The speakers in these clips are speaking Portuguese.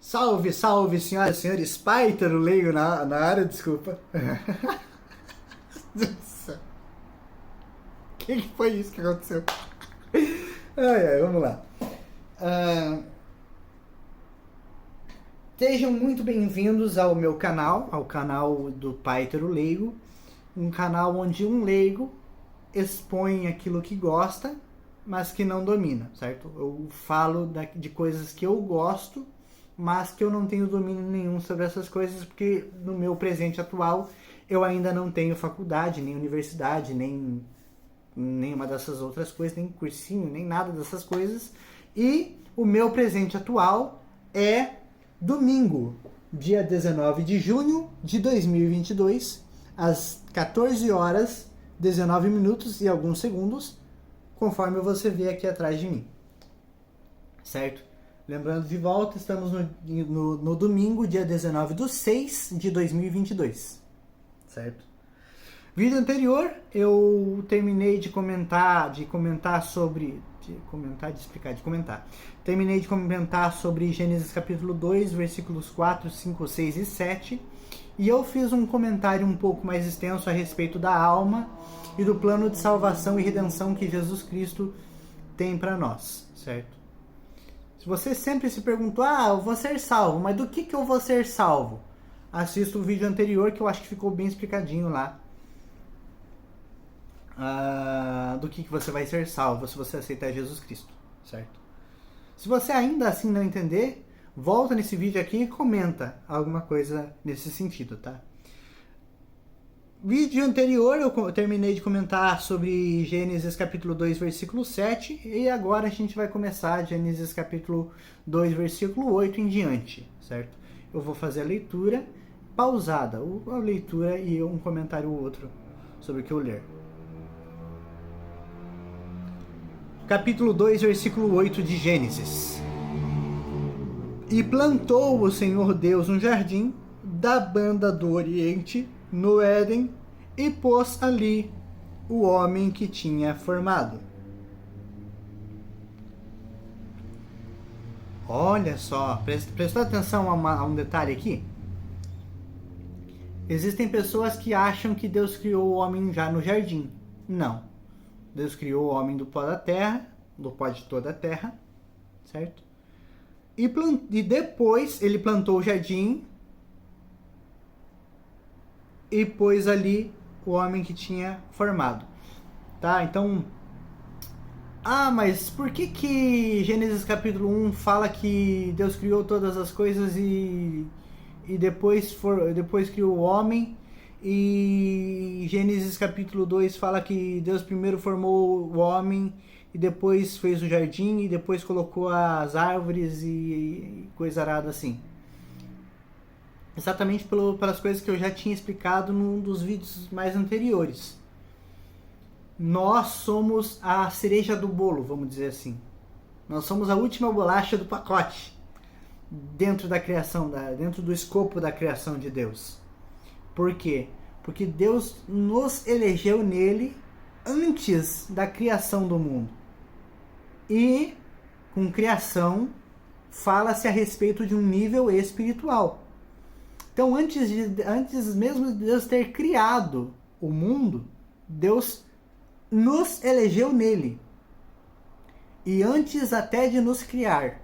Salve, salve, senhoras e senhores. Python, leigo na área, desculpa. Nossa. O que foi isso que aconteceu? Ai, vamos lá. Sejam muito bem-vindos ao meu canal, ao canal do Python Leigo. Um canal onde um leigo expõe aquilo que gosta, mas que não domina, certo? Eu falo de coisas que eu gosto, mas que eu não tenho domínio nenhum sobre essas coisas, porque no meu presente atual eu ainda não tenho faculdade, nem universidade, nem nenhuma dessas outras coisas, nem cursinho, nem nada dessas coisas. E o meu presente atual é domingo, dia 19 de junho de 2022, às 14 horas, 19 minutos e alguns segundos, conforme você vê aqui atrás de mim. Certo? Lembrando de volta, estamos no domingo, dia 19/6 de 2022. Certo? Vídeo anterior, eu terminei de comentar sobre... Terminei de comentar sobre Gênesis capítulo 2, versículos 4, 5, 6 e 7. E eu fiz um comentário um pouco mais extenso a respeito da alma e do plano de salvação e redenção que Jesus Cristo tem para nós, certo? Se você sempre se perguntou, eu vou ser salvo, mas do que eu vou ser salvo? Assista o vídeo anterior que eu acho que ficou bem explicadinho lá. Do que você vai ser salvo se você aceitar Jesus Cristo, certo? Se você ainda assim não entender, volta nesse vídeo aqui e comenta alguma coisa nesse sentido, tá? Vídeo anterior eu terminei de comentar sobre Gênesis capítulo 2, versículo 7, e agora a gente vai começar Gênesis capítulo 2, versículo 8 em diante, certo? Eu vou fazer a leitura pausada, a leitura e um comentário ou outro sobre o que eu ler. Capítulo 2, versículo 8 de Gênesis. E plantou o Senhor Deus um jardim da banda do Oriente, no Éden, e pôs ali o homem que tinha formado. Olha só, prestou atenção a um detalhe aqui? Existem pessoas que acham que Deus criou o homem já no jardim. Não. Deus criou o homem do pó da terra, do pó de toda a terra, certo? E depois ele plantou o jardim e pôs ali o homem que tinha formado, tá? Então, mas por que Gênesis capítulo 1 fala que Deus criou todas as coisas e depois criou o homem, e Gênesis capítulo 2 fala que Deus primeiro formou o homem e depois fez o jardim e depois colocou as árvores e coisa arada assim? Exatamente pelas coisas que eu já tinha explicado num dos vídeos mais anteriores. Nós somos a cereja do bolo, vamos dizer assim. Nós somos a última bolacha do pacote dentro da criação, dentro do escopo da criação de Deus. Por quê? Porque Deus nos elegeu nele antes da criação do mundo. E com criação fala-se a respeito de um nível espiritual. Então, antes mesmo de Deus ter criado o mundo, Deus nos elegeu nele. E antes até de nos criar,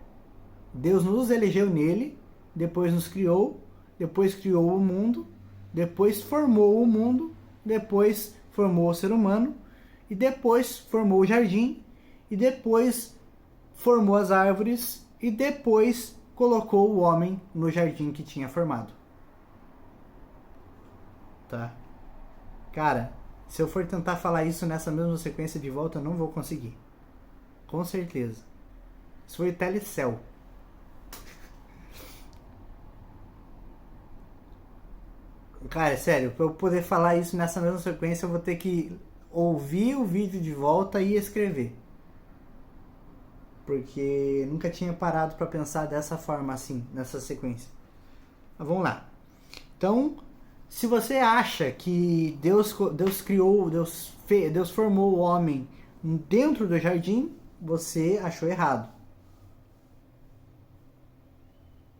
Deus nos elegeu nele, depois nos criou, depois criou o mundo, depois formou o mundo, depois formou o ser humano, e depois formou o jardim, e depois formou as árvores, e depois colocou o homem no jardim que tinha formado. Tá? Cara, se eu for tentar falar isso nessa mesma sequência de volta, eu não vou conseguir. Com certeza. Isso foi telecel. Cara, é sério, pra eu poder falar isso nessa mesma sequência, eu vou ter que ouvir o vídeo de volta e escrever. Porque nunca tinha parado pra pensar dessa forma assim, nessa sequência. Mas vamos lá. Então, se você acha que Deus formou o homem dentro do jardim, você achou errado.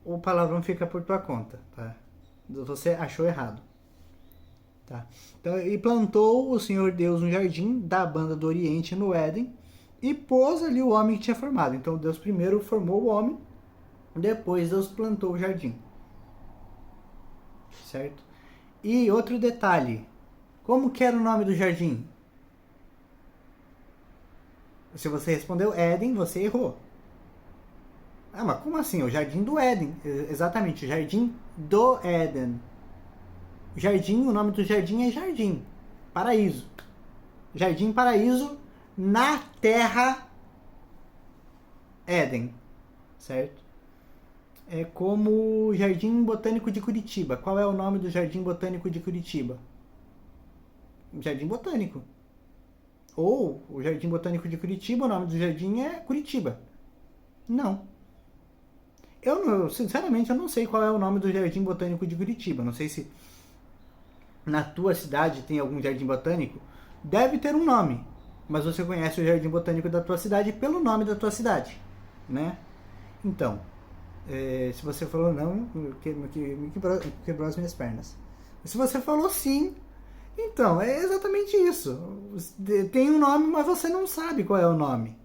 o palavrão fica por tua conta, tá? Você achou errado. Tá? Então, e plantou o Senhor Deus um jardim da banda do Oriente no Éden e pôs ali o homem que tinha formado. Então Deus primeiro formou o homem, depois Deus plantou o jardim. Certo? E outro detalhe, como que era o nome do jardim? Se você respondeu Éden, você errou. Ah, mas como assim? O jardim do Éden. Exatamente, o jardim do Éden. Jardim, o nome do jardim é jardim. Paraíso. Jardim Paraíso na terra Éden. Certo? É como o Jardim Botânico de Curitiba. Qual é o nome do Jardim Botânico de Curitiba? Jardim Botânico. Ou o Jardim Botânico de Curitiba, o nome do jardim é Curitiba. Não. Sinceramente, eu não sei qual é o nome do Jardim Botânico de Curitiba. Não sei se na tua cidade tem algum jardim botânico. Deve ter um nome, mas você conhece o Jardim Botânico da tua cidade pelo nome da tua cidade, né? Então, se você falou não, me quebrou as minhas pernas. Se você falou sim, então, é exatamente isso. Tem um nome, mas você não sabe qual é o nome.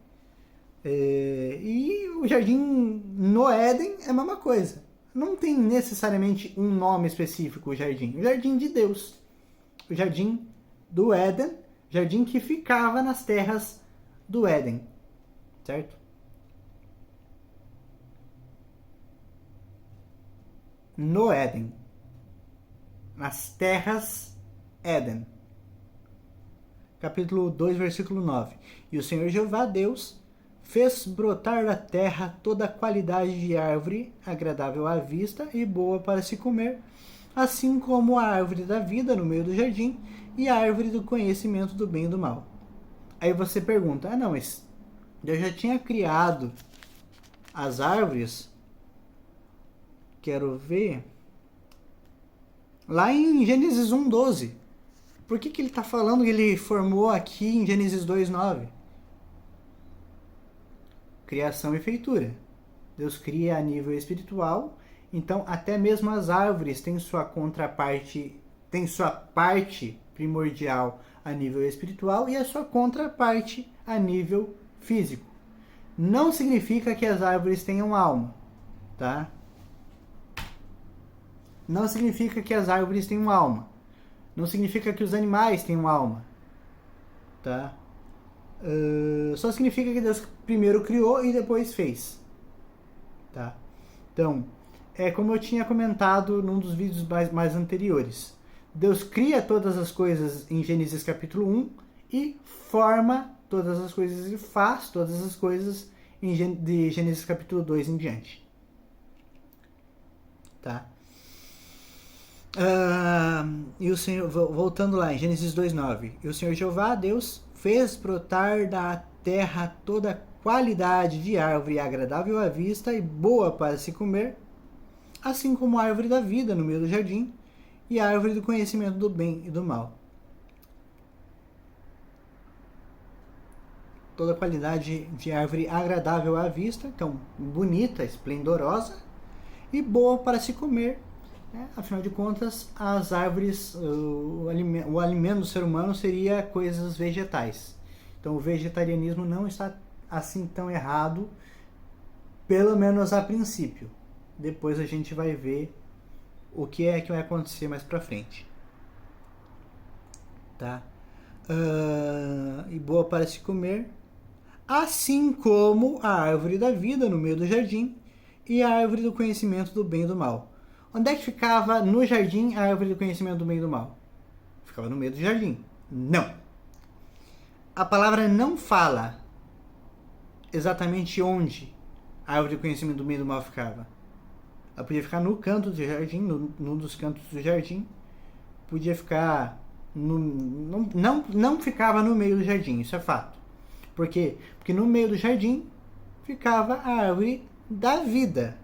E o jardim no Éden é a mesma coisa. Não tem necessariamente um nome específico o jardim. O jardim de Deus. O jardim do Éden. Jardim que ficava nas terras do Éden. Certo? No Éden. Nas terras Éden. Capítulo 2, versículo 9. E o Senhor Jeová Deus fez brotar da terra toda a qualidade de árvore agradável à vista e boa para se comer, assim como a árvore da vida no meio do jardim e a árvore do conhecimento do bem e do mal. Aí você pergunta, não, mas eu já tinha criado as árvores, quero ver, lá em Gênesis 1:12. Por que ele está falando que ele formou aqui em Gênesis 2:9? Criação e feitura. Deus cria a nível espiritual, então até mesmo as árvores têm sua contraparte, têm sua parte primordial a nível espiritual e a sua contraparte a nível físico. Não significa que as árvores tenham alma, tá? Não significa que as árvores tenham alma. Não significa que os animais tenham alma, tá? Só significa que Deus primeiro criou e depois fez, tá? Então, como eu tinha comentado num dos vídeos mais anteriores. Deus cria todas as coisas em Gênesis capítulo 1 e forma todas as coisas e faz todas as coisas de Gênesis capítulo 2 em diante. Tá? E o Senhor, voltando lá em Gênesis 2:9, e o Senhor Jeová Deus fez brotar da terra toda qualidade de árvore agradável à vista e boa para se comer, assim como a árvore da vida no meio do jardim e a árvore do conhecimento do bem e do mal. Toda qualidade de árvore agradável à vista, então bonita, esplendorosa e boa para se comer. Afinal de contas, as árvores, o alimento do ser humano seria coisas vegetais. Então o vegetarianismo não está assim tão errado, pelo menos a princípio. Depois a gente vai ver o que é que vai acontecer mais pra frente. Tá? E boa para se comer, assim como a árvore da vida no meio do jardim e a árvore do conhecimento do bem e do mal. Onde é que ficava no jardim a árvore do conhecimento do bem e do mal? Ficava no meio do jardim. Não. A palavra não fala exatamente onde a árvore do conhecimento do bem e do mal ficava. Ela podia ficar no canto do jardim, num dos cantos do jardim. Podia ficar... não ficava no meio do jardim, isso é fato. Por quê? Porque no meio do jardim ficava a árvore da vida,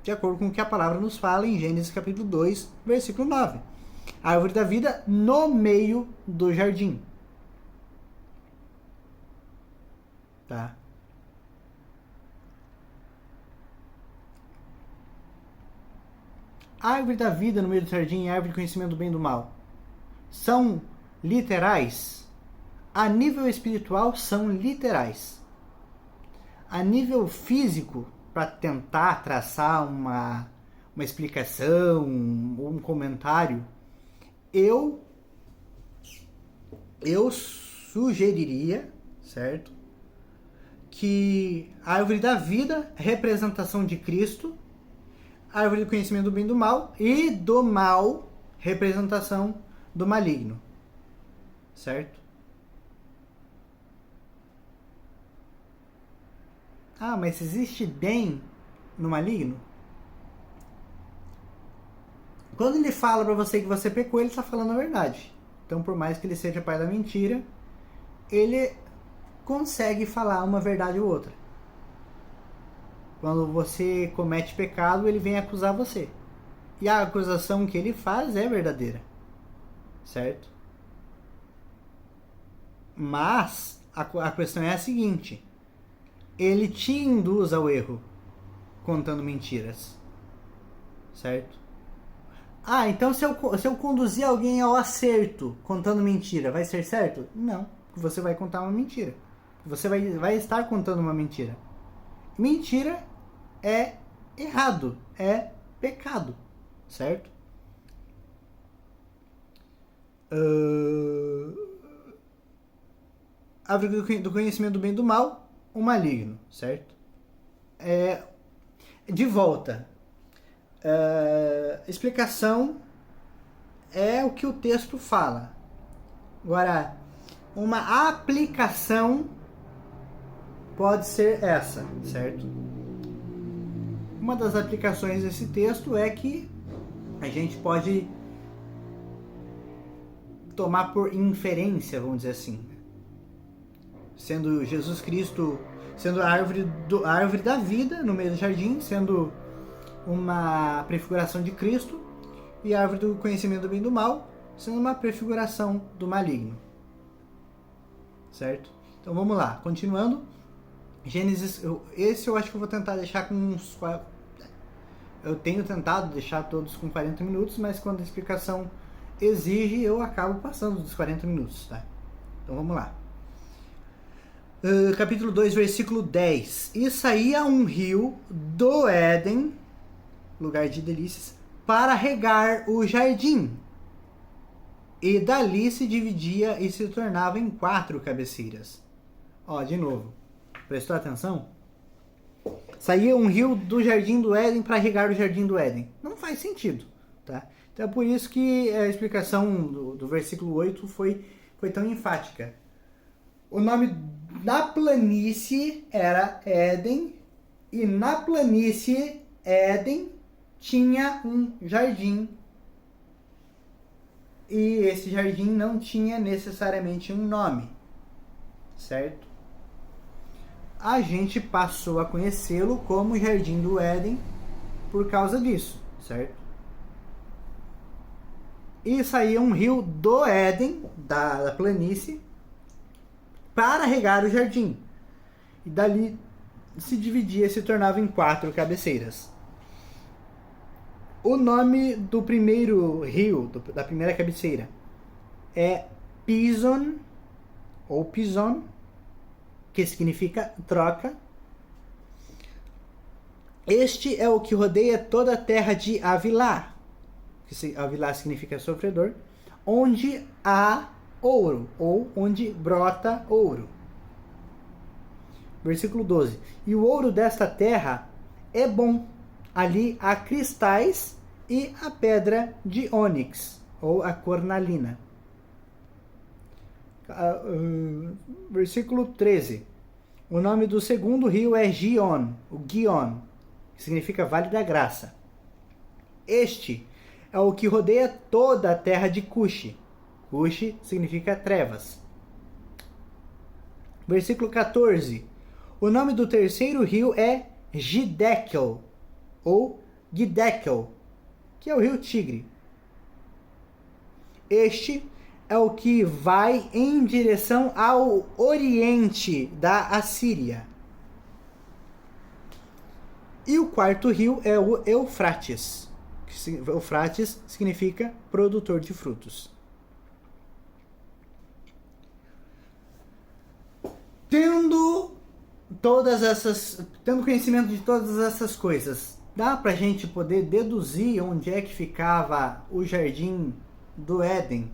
de acordo com o que a palavra nos fala em Gênesis capítulo 2, versículo 9. A árvore da vida no meio do jardim. Tá? árvore da vida no meio do jardim e árvore do conhecimento do bem e do mal são literais? A nível espiritual são literais. A nível físico, para tentar traçar uma explicação, um comentário, eu sugeriria, certo, que a árvore da vida, representação de Cristo, a árvore do conhecimento do bem e do mal, e do mal, representação do maligno, certo? Ah, mas existe bem no maligno? Quando ele fala pra você que você pecou, ele está falando a verdade. Então, por mais que ele seja pai da mentira, ele consegue falar uma verdade ou outra. Quando você comete pecado, ele vem acusar você. E a acusação que ele faz é verdadeira. Certo? Mas a questão é a seguinte: ele te induz ao erro contando mentiras. Certo? Ah, então se eu conduzir alguém ao acerto contando mentira, vai ser certo? Não, você vai contar uma mentira. Você vai estar contando uma mentira. Mentira é errado, é pecado, certo? Árvore do conhecimento do bem e do mal, o maligno, certo? De volta. Explicação é o que o texto fala. Agora, uma aplicação pode ser essa, certo? Uma das aplicações desse texto é que a gente pode tomar por inferência, vamos dizer assim, sendo Jesus Cristo, sendo a árvore da vida no meio do jardim, sendo uma prefiguração de Cristo, e a árvore do conhecimento do bem e do mal sendo uma prefiguração do maligno, certo? Então vamos lá, continuando. Gênesis, esse eu acho que eu vou tentar deixar com uns... Eu tenho tentado deixar todos com 40 minutos, mas quando a explicação exige, eu acabo passando dos 40 minutos, tá? Então vamos lá. Capítulo 2, versículo 10. E saía um rio do Éden, lugar de delícias, para regar o jardim. E dali se dividia e se tornava em 4 cabeceiras. Ó, de novo. Prestou atenção? Saía um rio do jardim do Éden para regar o jardim do Éden. Não faz sentido, tá? Então é por isso que a explicação do versículo 8 foi tão enfática. O nome da planície era Éden, e na planície Éden tinha um jardim. E esse jardim não tinha necessariamente um nome, certo? A gente passou a conhecê-lo como Jardim do Éden por causa disso, certo? E saía um rio do Éden, da planície, para regar o jardim. E dali se dividia e se tornava em 4 cabeceiras. O nome do primeiro rio, da primeira cabeceira, é Pison, ou Pison, que significa troca. Este é o que rodeia toda a terra de Havilá, que Havilá significa sofredor, onde há ouro, ou onde brota ouro. Versículo 12. E o ouro desta terra é bom. Ali há cristais e a pedra de ônix, ou a cornalina. Versículo 13. O nome do segundo rio é Gion, o Gion, que significa Vale da Graça. Este é o que rodeia toda a terra de Cuxi. Cuxi significa trevas. Versículo 14. O nome do terceiro rio é Gidekel, ou Gidekel, que é o rio Tigre. Este é o que vai em direção ao oriente da Assíria. E o quarto rio é o Eufrates, que Eufrates significa produtor de frutos. Tendo conhecimento de todas essas coisas, dá pra gente poder deduzir onde é que ficava o jardim do Éden,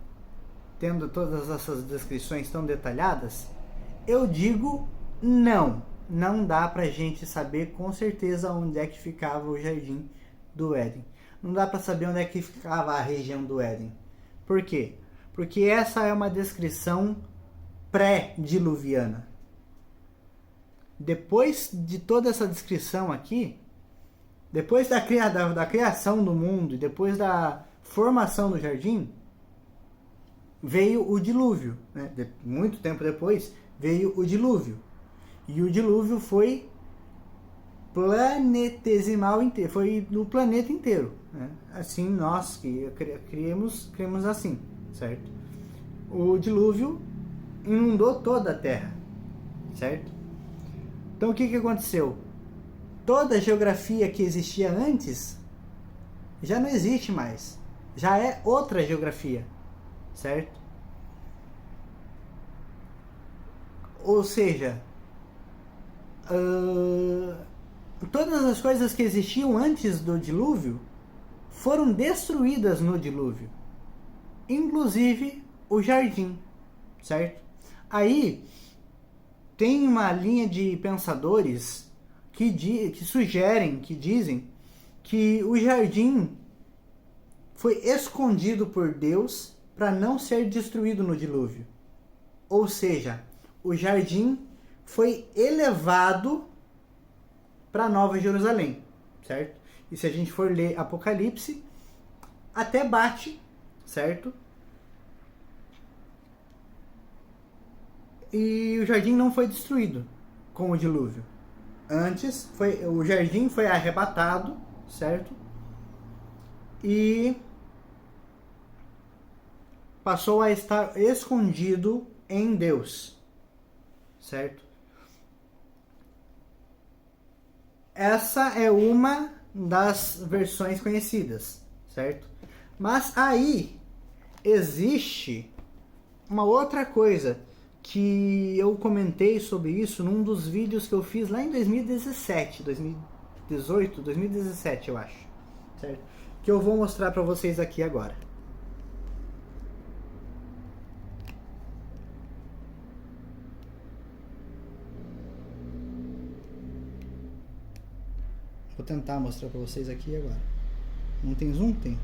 tendo todas essas descrições tão detalhadas? Eu digo não. Não dá pra gente saber com certeza onde é que ficava o jardim do Éden. Não dá pra saber onde é que ficava a região do Éden. Por quê? Porque essa é uma descrição pré-diluviana. Depois de toda essa descrição aqui, depois da criação do mundo e depois da formação do jardim, veio o dilúvio. Né? Muito tempo depois veio o dilúvio. E o dilúvio foi planetesimal inteiro, foi no planeta inteiro. Né? Assim nós que criamos assim, certo? O dilúvio inundou toda a Terra, certo? Então o que aconteceu? Toda a geografia que existia antes já não existe mais. Já é outra geografia, certo? Ou seja, todas as coisas que existiam antes do dilúvio foram destruídas no dilúvio, inclusive o jardim, certo? Aí tem uma linha de pensadores que sugerem, que dizem que o jardim foi escondido por Deus para não ser destruído no dilúvio. Ou seja, o jardim foi elevado para Nova Jerusalém, certo? E se a gente for ler Apocalipse, até bate, certo? E o jardim não foi destruído com o dilúvio. Antes, o jardim foi arrebatado, certo? E passou a estar escondido em Deus, certo? Essa é uma das versões conhecidas, certo? Mas aí existe uma outra coisa que eu comentei sobre isso num dos vídeos que eu fiz lá em 2017, 2018, 2017 eu acho, certo? Que eu vou mostrar para vocês aqui agora. Vou tentar mostrar para vocês aqui agora. Não tem zoom? Tem.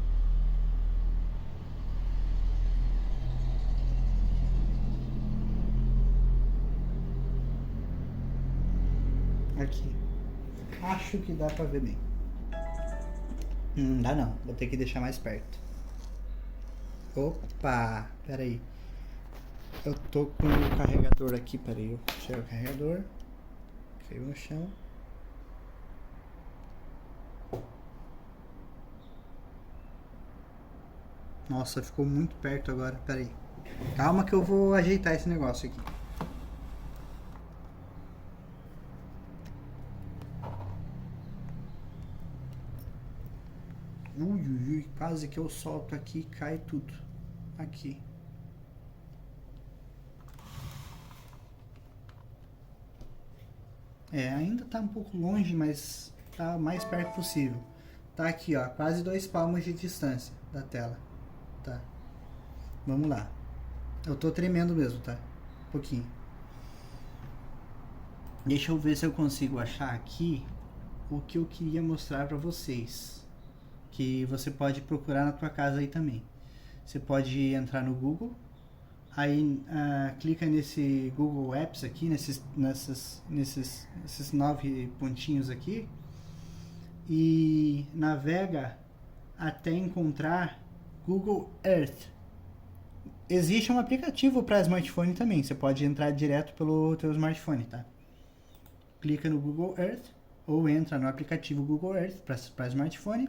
Aqui. Acho que dá pra ver bem. Não dá não. Vou ter que deixar mais perto. Opa! Pera aí. Eu tô com o carregador aqui. Pera aí. Eu tirei o carregador. Caiu no chão. Nossa, ficou muito perto agora. Pera aí. Calma que eu vou ajeitar esse negócio aqui. Ui, quase que eu solto aqui e cai tudo. Aqui. Ainda tá um pouco longe, mas tá o mais perto possível. Tá aqui, ó, quase 2 palmos de distância da tela. Tá. Vamos lá. Eu tô tremendo mesmo, tá? Um pouquinho. Deixa eu ver se eu consigo achar aqui o que eu queria mostrar pra vocês. Que você pode procurar na tua casa aí também. Você pode entrar no Google, aí clica nesse Google Apps aqui, nesses 9 pontinhos aqui, e navega até encontrar Google Earth. Existe um aplicativo para smartphone também, você pode entrar direto pelo teu smartphone, tá? Clica no Google Earth, ou entra no aplicativo Google Earth para smartphone,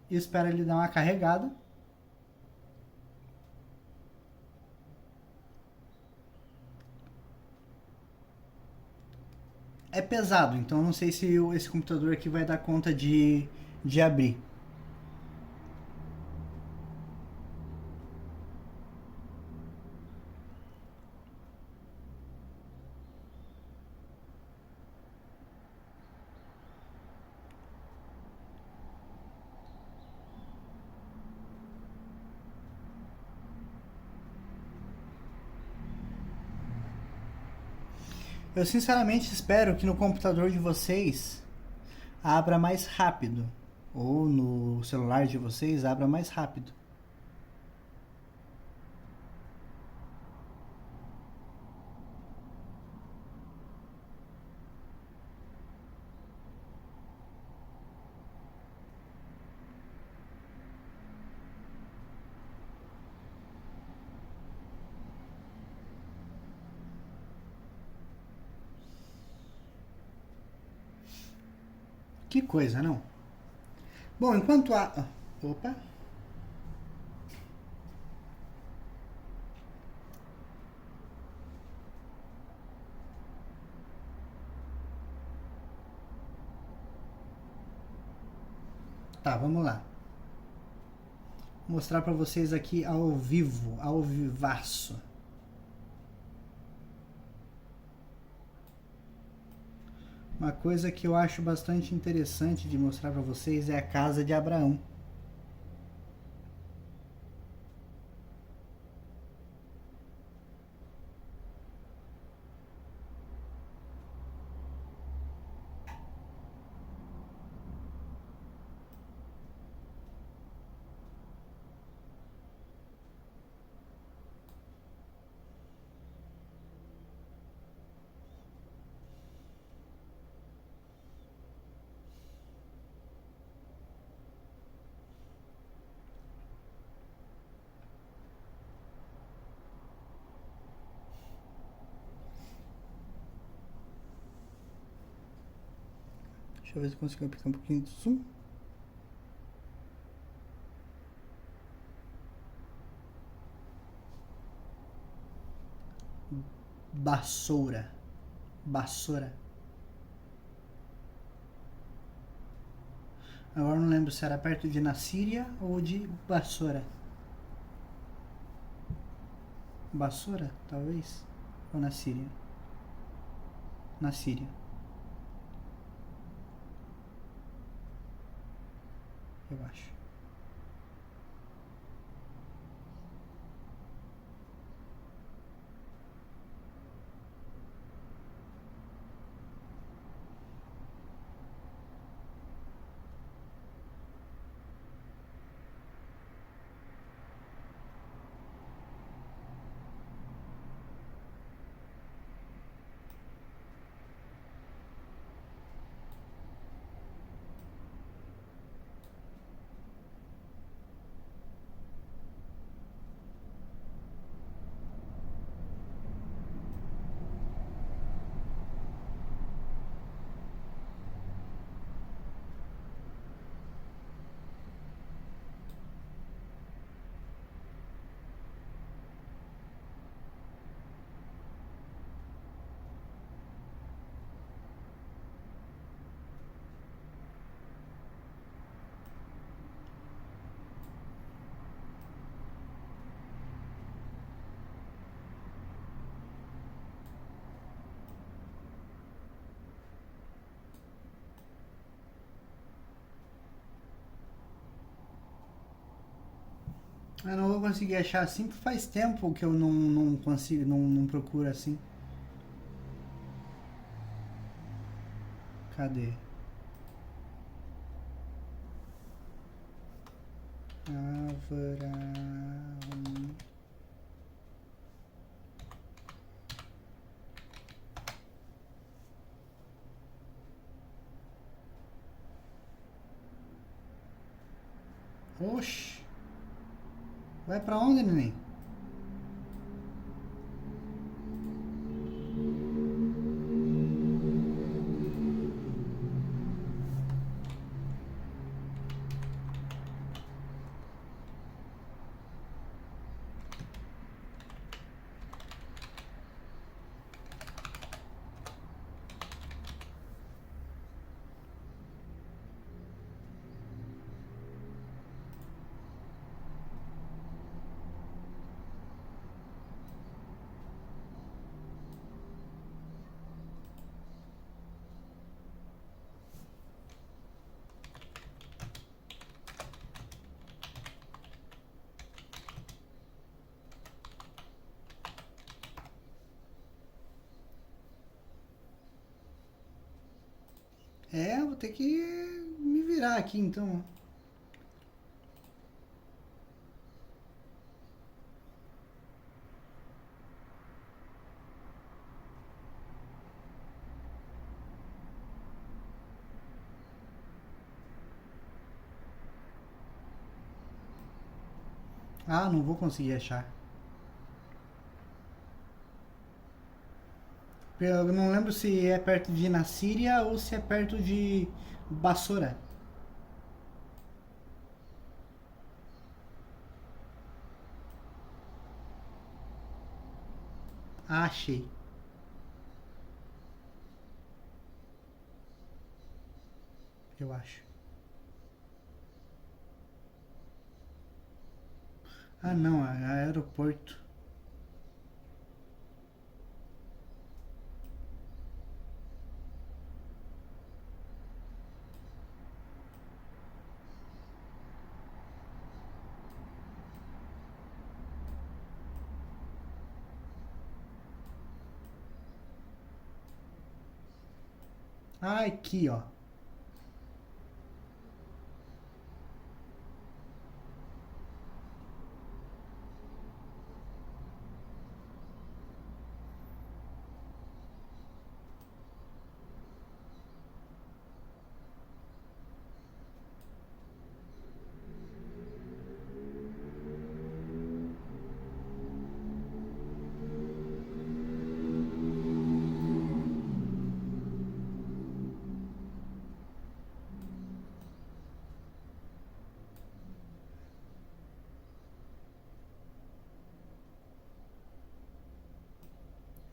e espera ele dar uma carregada. É pesado, então não sei se esse computador aqui vai dar conta de abrir. Eu sinceramente espero que no computador de vocês abra mais rápido. Ou no celular de vocês abra mais rápido. Que coisa, não? Bom, enquanto a... Opa. Tá, vamos lá. Vou mostrar para vocês aqui ao vivo, ao vivaço. Uma coisa que eu acho bastante interessante de mostrar para vocês é a casa de Abraão. Deixa eu ver se eu consigo aplicar um pouquinho de zoom. Bassoura. Bassoura. Agora não lembro se era perto de Nassíria ou de Bassoura. Bassoura, talvez? Ou Nassíria? Nassíria. Eu acho. Eu não vou conseguir achar assim, porque faz tempo que eu não consigo, não procuro assim. Cadê? Abraão. Oxi. Vai pra onde, neném? É, eu vou ter que me virar aqui então. Ah, não vou conseguir achar. Eu não lembro se é perto de Nassíria ou se é perto de Bassora. Ah, achei. Eu acho. Ah, não, é aeroporto. Ah, aqui, ó.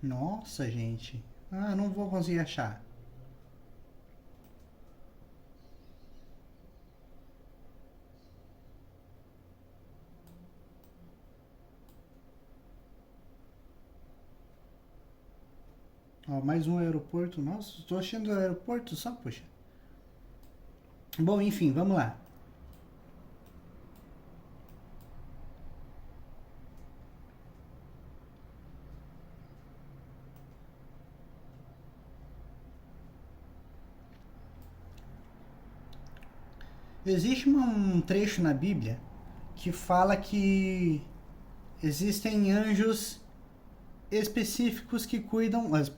Nossa, gente. Ah, não vou conseguir achar. Ó, mais um aeroporto. Nossa, estou achando aeroporto só, poxa. Bom, enfim, vamos lá. Existe um trecho na Bíblia que fala que existem anjos específicos que cuidam, as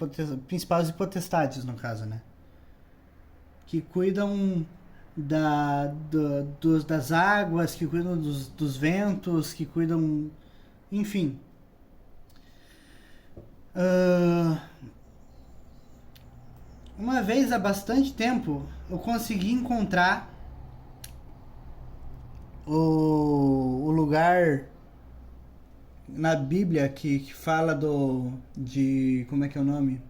principais potestades no caso, né? Que cuidam das águas, que cuidam dos ventos, que cuidam. Enfim. Ah, uma vez há bastante tempo eu consegui encontrar o lugar na Bíblia que fala de. Como é que é o nome?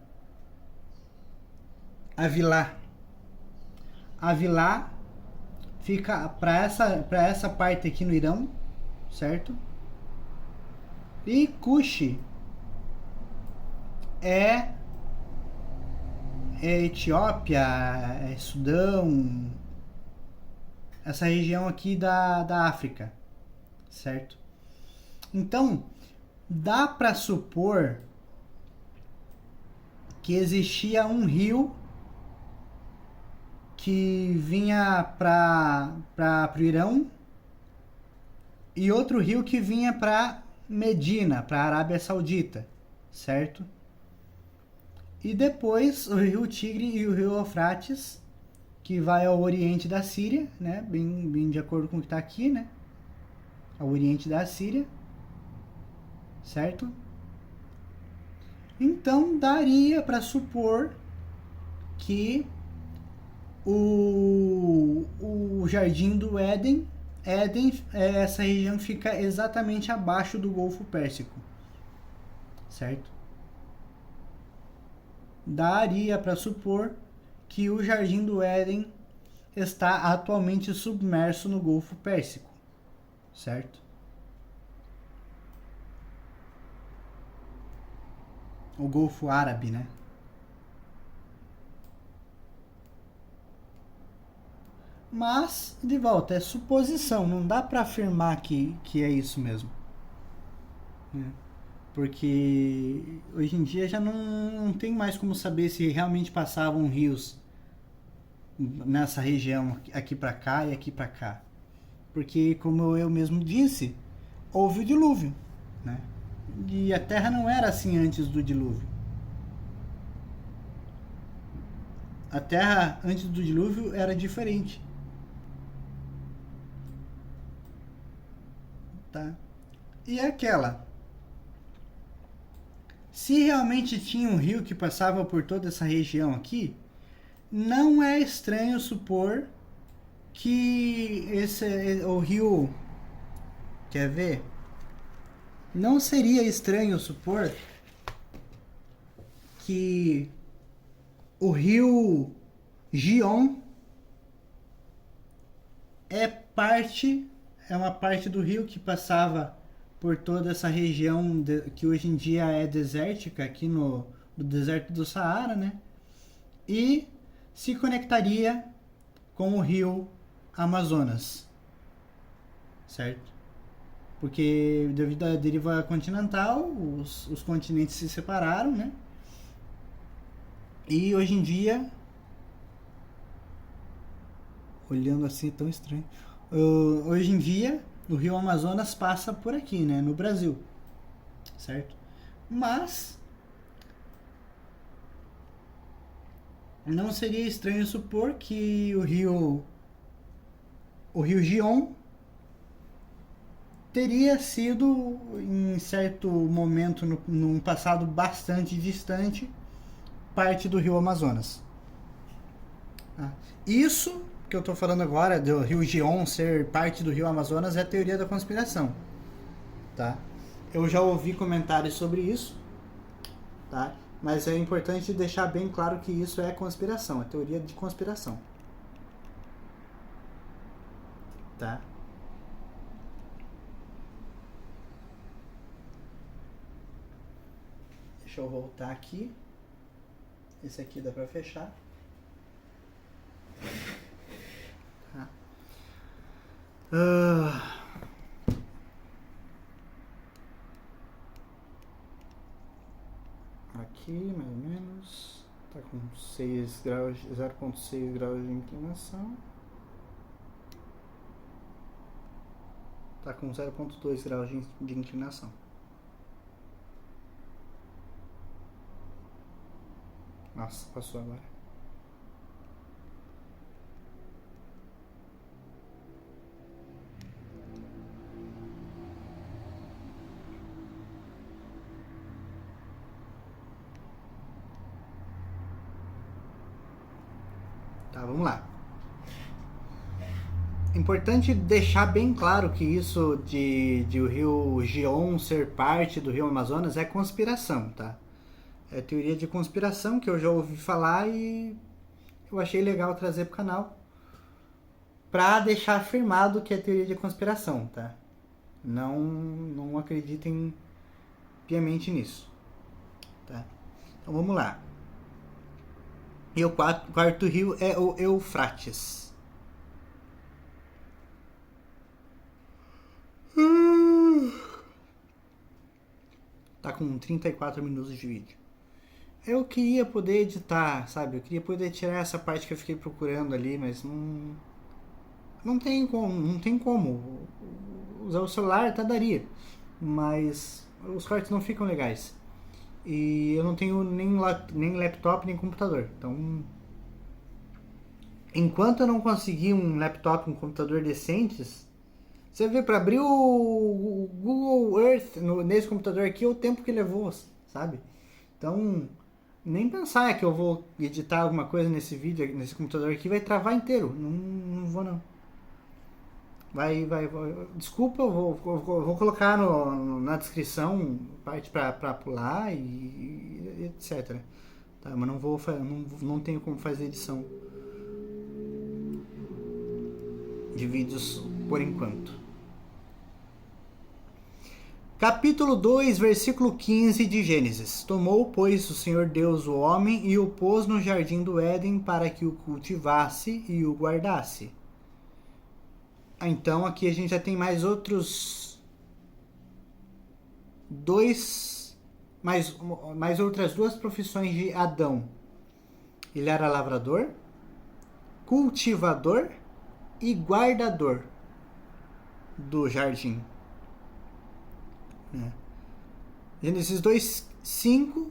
Avilá. Avilá fica para essa parte aqui no Irão, certo? E Cuxi é, é Etiópia, é Sudão, essa região aqui da África, certo? Então, dá para supor que existia um rio que vinha para o Irão e outro rio que vinha para Medina, para a Arábia Saudita, certo? E depois o rio Tigre e o rio Eufrates, que vai ao oriente da Síria, né? Bem de acordo com o que está aqui, né? Ao oriente da Síria, certo? Então daria para supor que o Jardim do essa região fica exatamente abaixo do Golfo Pérsico, certo? Daria para supor que o Jardim do Éden está atualmente submerso no Golfo Pérsico, certo? O Golfo Árabe, né? Mas, de volta, é suposição, não dá para afirmar que é isso mesmo. Né? Porque hoje em dia já não tem mais como saber se realmente passavam rios nessa região aqui para cá e aqui para cá? Porque, como eu mesmo disse, houve o dilúvio, né? E a Terra não era assim antes do dilúvio. A Terra antes do dilúvio era diferente, tá? E aquela, se realmente tinha um rio que passava por toda essa região aqui, não é estranho supor que o rio, quer ver? Não seria estranho supor que o rio Gion é uma parte do rio que passava por toda essa região que hoje em dia é desértica, aqui no deserto do Saara, né? E se conectaria com o rio Amazonas, certo? Porque devido à deriva continental, os continentes se separaram, né? E hoje em dia, olhando assim tão estranho, hoje em dia o rio Amazonas passa por aqui, né? No Brasil, certo? Mas não seria estranho supor que o rio Gion teria sido, em certo momento, num passado bastante distante, parte do rio Amazonas. Isso que eu estou falando agora, do rio Gion ser parte do rio Amazonas, é a teoria da conspiração. Tá? Eu já ouvi comentários sobre isso, tá? Mas é importante deixar bem claro que isso é conspiração, é teoria de conspiração. Tá? Deixa eu voltar aqui. Esse aqui dá pra fechar. Tá. Aqui, mais ou menos. Tá com 6 graus, 0,6 graus de inclinação. Tá com 0,2 graus de inclinação. Nossa, passou agora. Tá, vamos lá. Importante deixar bem claro que isso de o rio Gion ser parte do rio Amazonas é conspiração, tá? É teoria de conspiração que eu já ouvi falar e eu achei legal trazer pro canal pra deixar afirmado que é teoria de conspiração, tá? Não acreditem piamente nisso, tá? Então vamos lá. E o quarto rio é o Eufrates. Tá com 34 minutos de vídeo. Eu queria poder editar, sabe? Eu queria poder tirar essa parte que eu fiquei procurando ali, mas não tem como. Usar o celular até daria, mas os cortes não ficam legais. E eu não tenho nem laptop nem computador. Então, enquanto eu não conseguir um laptop e um computador decentes, você vê, para abrir o Google Earth nesse computador aqui, é o tempo que levou, sabe? Então, nem pensar que eu vou editar alguma coisa nesse vídeo, nesse computador aqui, vai travar inteiro. Não vou não. Vai. Desculpa, eu vou colocar na descrição parte pra pular e etc. Tá, mas não tenho como fazer edição de vídeos por enquanto. Capítulo 2, versículo 15 de Gênesis. Tomou, pois, o Senhor Deus o homem e o pôs no jardim do Éden para que o cultivasse e o guardasse. Então aqui a gente já tem mais outros mais outras duas profissões de Adão. Ele era lavrador cultivador e guardador do jardim. Gênesis 2:5,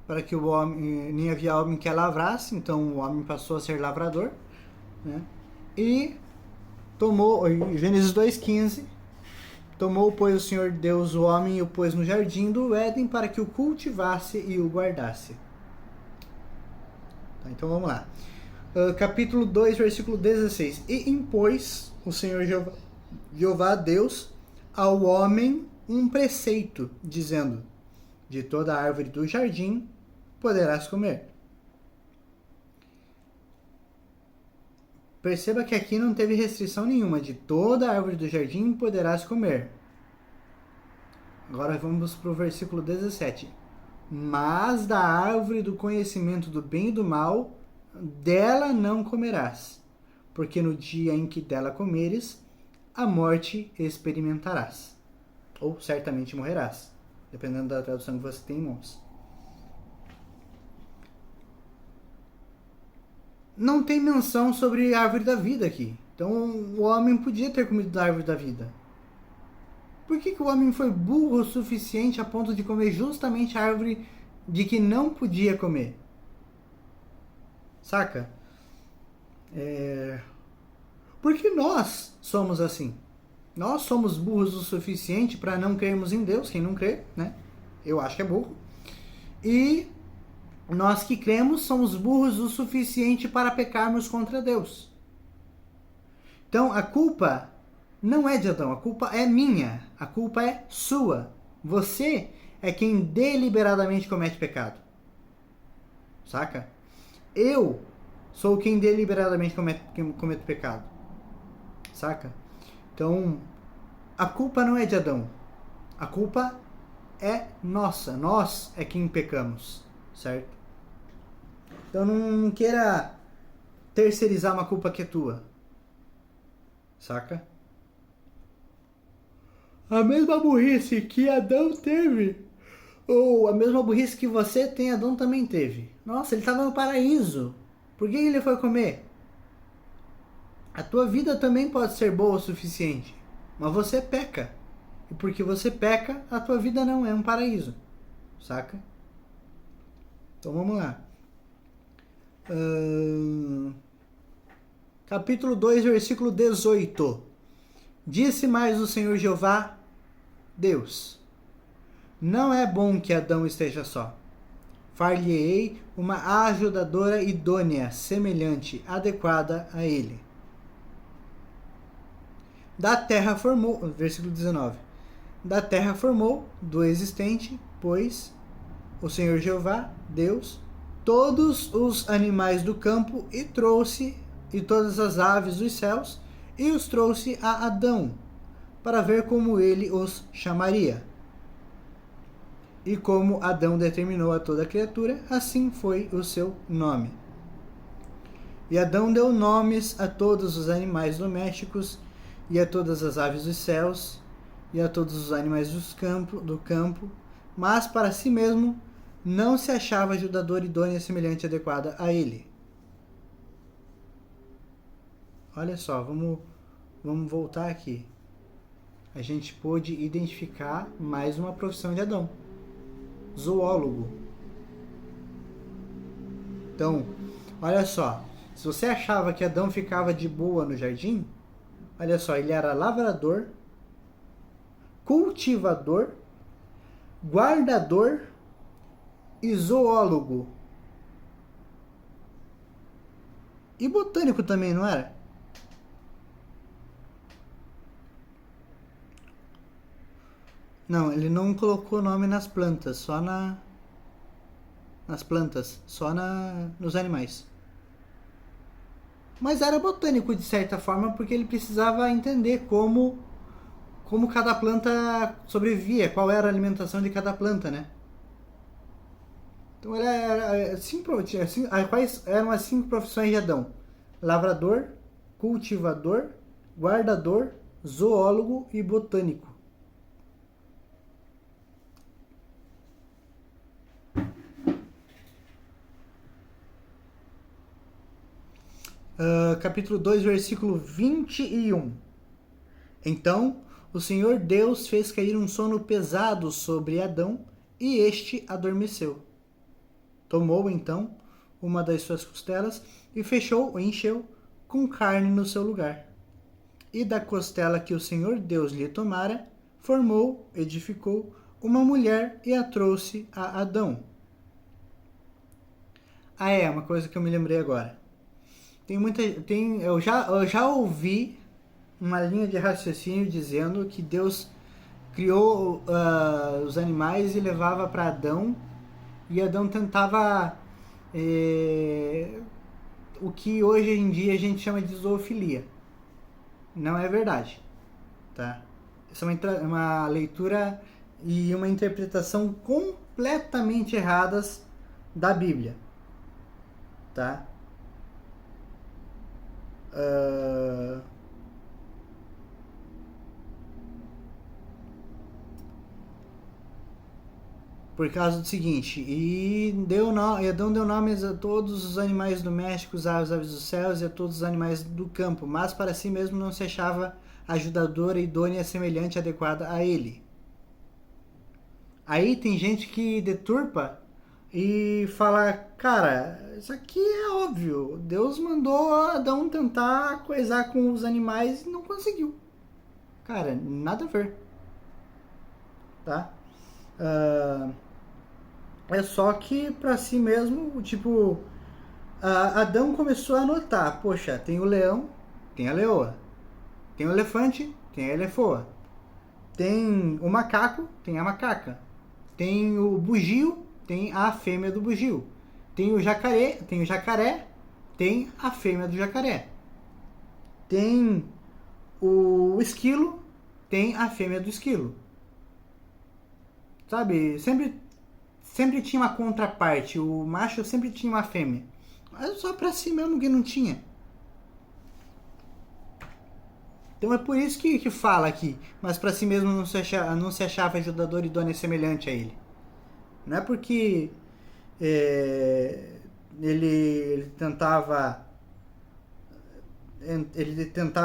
para que o homem, nem havia homem que a lavrasse, então o homem passou a ser lavrador, né? E tomou, Gênesis 2:15, tomou, pois, o Senhor Deus o homem e o pôs no jardim do Éden para que o cultivasse e o guardasse. Tá, então vamos lá. Capítulo 2, versículo 16. E impôs o Senhor Jeová Deus ao homem um preceito, dizendo: de toda árvore do jardim poderás comer. Perceba que aqui não teve restrição nenhuma. De toda árvore do jardim poderás comer. Agora vamos para o versículo 17. Mas da árvore do conhecimento do bem e do mal, dela não comerás, porque no dia em que dela comeres, a morte experimentarás. Ou certamente morrerás, dependendo da tradução que você tem em mãos. Não tem menção sobre a árvore da vida aqui. Então o homem podia ter comido da árvore da vida. Por que o homem foi burro o suficiente a ponto de comer justamente a árvore de que não podia comer? Saca? Porque nós somos assim. Nós somos burros o suficiente para não crermos em Deus. Quem não crê, né? Eu acho que é burro. E nós que cremos somos burros o suficiente para pecarmos contra Deus. Então a culpa não é de Adão, a culpa é minha, a culpa é sua. Você é quem deliberadamente comete pecado. Saca? Eu sou quem deliberadamente comete pecado. Saca? Então, a culpa não é de Adão. A culpa é nossa. Nós é quem pecamos. Certo? Então não queira terceirizar uma culpa que é tua. Saca? A mesma burrice que Adão teve, ou a mesma burrice que você tem, Adão também teve. Nossa, ele estava no paraíso. Por que ele foi comer? A tua vida também pode ser boa o suficiente, mas você peca. E porque você peca, a tua vida não é um paraíso. Saca? Então vamos lá. Capítulo 2, versículo 18. Disse mais o Senhor Jeová, Deus: não é bom que Adão esteja só. Far-lhe-ei uma ajudadora idônea, semelhante, adequada a ele. Da terra formou, versículo 19. Da terra formou, do existente, pois o Senhor Jeová, Deus, todos os animais do campo e trouxe, e todas as aves dos céus, e os trouxe a Adão, para ver como ele os chamaria. E como Adão determinou a toda criatura, assim foi o seu nome. E Adão deu nomes a todos os animais domésticos, e a todas as aves dos céus, e a todos os animais do campo, mas para si mesmo não se achava ajudador idônea semelhante e adequada a ele. Olha só, vamos voltar aqui. A gente pôde identificar mais uma profissão de Adão: zoólogo. Então, olha só, se você achava que Adão ficava de boa no jardim, olha só, ele era lavrador, cultivador, guardador e zoólogo. E botânico também, não era? Não, ele não colocou nome nas plantas, só nas plantas, só nos animais. Mas era botânico de certa forma, porque ele precisava entender como cada planta sobrevivia, qual era a alimentação de cada planta, né? Então quais eram as 5 profissões de Adão? Lavrador, cultivador, guardador, zoólogo e botânico. capítulo 2, versículo 21. Então o Senhor Deus fez cair um sono pesado sobre Adão e este adormeceu. Tomou então uma das suas costelas e fechou ou encheu com carne no seu lugar. E da costela que o Senhor Deus lhe tomara, formou, edificou uma mulher e a trouxe a Adão. Uma coisa que eu me lembrei agora. Eu já ouvi uma linha de raciocínio dizendo que Deus criou os animais e levava para Adão, e Adão tentava o que hoje em dia a gente chama de zoofilia. Não é verdade, tá? Isso é uma leitura e uma interpretação completamente erradas da Bíblia, tá? Por causa do seguinte, Adão deu nomes a todos os animais domésticos, às aves dos céus e a todos os animais do campo, mas para si mesmo não se achava ajudadora, idônea, semelhante, adequada a ele. Aí tem gente que deturpa e fala, cara, isso aqui é óbvio, Deus mandou Adão tentar coisar com os animais e não conseguiu. Cara, nada a ver. Tá? É só que pra si mesmo, tipo, Adão começou a notar, poxa, tem o leão, tem a leoa, tem o elefante, tem a elefoa, tem o macaco, tem a macaca, tem o bugio, tem a fêmea do bugio, tem o jacaré, tem a fêmea do jacaré, tem o esquilo, tem a fêmea do esquilo. Sabe, sempre tinha uma contraparte, o macho sempre tinha uma fêmea. Mas só pra si mesmo que não tinha. Então é por isso que fala aqui, mas pra si mesmo não se achava ajudador idôneo semelhante a ele. Não é porque ele tentava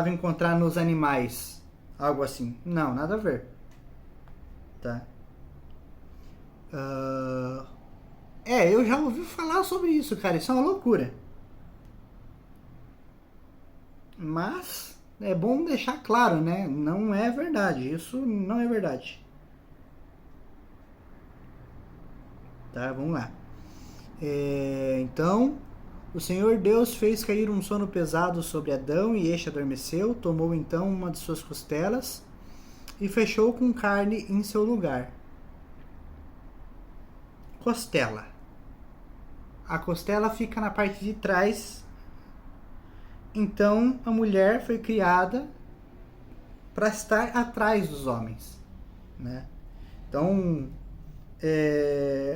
encontrar nos animais algo assim. Não, nada a ver. Tá? Eu já ouvi falar sobre isso, cara. Isso é uma loucura. Mas é bom deixar claro, né? Não é verdade. Isso não é verdade. Tá, vamos lá. Então, o Senhor Deus fez cair um sono pesado sobre Adão e este adormeceu. Tomou então uma de suas costelas e fechou com carne em seu lugar. Costela. A costela fica na parte de trás. Então a mulher foi criada para estar atrás dos homens, né? Então